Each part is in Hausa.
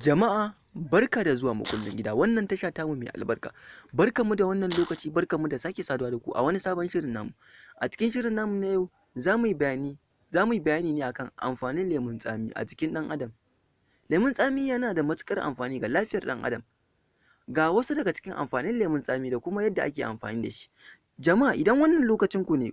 Jama'a barka da zuwa makullin gida, wannan tasha tamu mai albarka. Barkanmu da wannan lokaci, barkanmu da sake saduwa da ku a wani sabon shirin namu. A cikin shirin namu na yau za mu yi bayani ne akan amfanin lemun tsami a jikin ɗan adam. Lemun tsami yana da matuƙar amfani ga lafiyar ɗan adam. Ga wasu daga cikin amfanin lemun tsami da kuma yadda ake amfani da shi. Jama'a idan wannan lokacin ku ne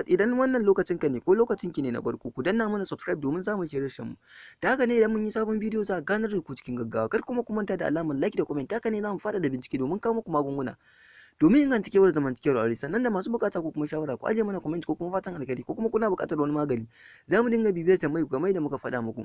idan wannan lokacin ka ne ko lokacin ki ne na farko, ku danna mana subscribe domin samun shirye-shiryen mu. Da haka ne idan mun yi sabon bidiyo za a ganar da ku cikin gaggawa. Kar kuma ku manta da alamar like da comment. Haka ne za mu faɗaɗa bincike domin kawo muku magunguna domin inganta kewar zamantakewar aure. Sannan da masu buƙata ko kuma shawara, ku ajiye mana comment ko kuma fatan alkhairi ko kuma kuna buƙatar wani magani. Za mu dinga bibiyar tambayar ku game da muka faɗa muku.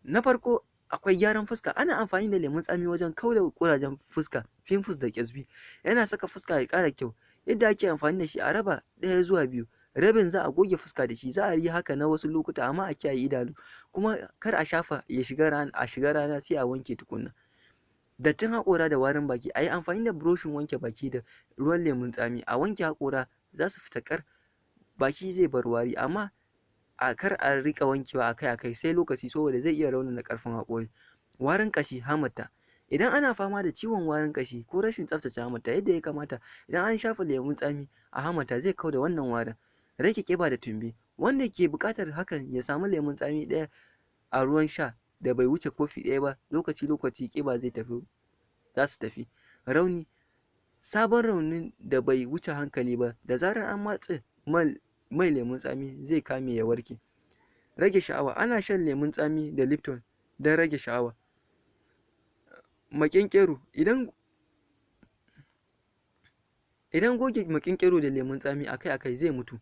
Na farko akwai gyaran fuska. Ana amfani da lemun tsami wajen kauda ƙurajen fuska, pimples da ƙyasbi. Yana saka fuska ya ƙara kyau. Yadda ake amfani da shi, a raba 1 zuwa 2. Rabin za a goge fuska da shi. Za a yi haka na wasu lokuta amma a kiyaye idanu. Kuma kar a shafa ya shiga rana sai a wanke tukunna. Dattin haƙora da warin baki. A yi amfani da buroshin wanke baki da ruwan lemun tsami. A wanke haƙora za su fita ƙar, baki zai bar wari, amma kar a riƙa wankewa akai-akai sai lokaci, saboda zai iya raunana ƙarfin haƙori. Warin ƙashi, hamata. Idan ana fama da ciwon warin ƙashi ko rashin tsaftace hamata yadda ya kamata, idan an shafa lemun tsami a hamata zai kauda wannan warin. Rage ƙiba da tumbi. Wanda ke buƙatar hakan ya samu lemun tsami ɗaya a ruwan sha da bai wuce kofi 1 ba. Lokaci ƙiba za su tafi. Rauni. Sabon raunin da bai wuce hankali ba, da zarar an matse mai lemun tsami zai kame ya warke. Rage sha'awa. Ana shan lemun tsami da Lipton don rage sha'awa. Maƙyanƙyaro. Idan goge maƙyanƙyaro da lemun tsami akai-akai zai mutu.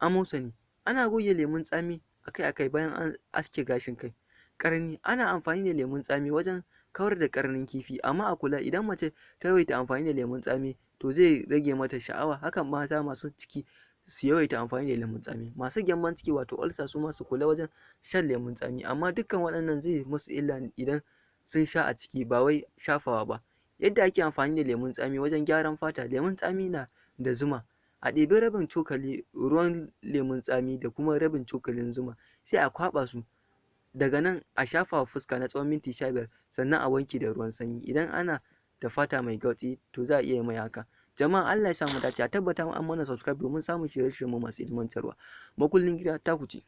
Amosani. Ana goge lemun tsami akai-akai bayan an aske gashin kai. Ƙarni. Ana amfani da lemun tsami wajen kawar da ƙarnin kifi, amma a kula, idan mace ta yawaita amfani da lemun tsami to zai rage mata sha'awa. Hakan mata masu ciki su yawaita amfani da lemun tsami. Masu gyambon ciki wato ulcer su ma su kula wajen shan lemun tsami, amma dukkan waɗannan zai musu illa idan sun sha a ciki ba wai shafawa ba. Yadda ake amfani da lemun tsami wajen gyaran fata. Lemun tsami na da zuma. A ɗebi rabin cokali ruwan lemun tsami da kuma rabin cokalin zuma sai a kwaɓa su. Daga nan a shafa wa fuska na tsawon minti 15, sannan a wanke da ruwan sanyi. Idan ana da fata mai gautsi to za a iya mai haka. Jama'a Allah ya sa mu dace. A tabbata an mana subscribe domin samun shirye-shiryen mu masu ilmantarwa. Makullin gida taku ce.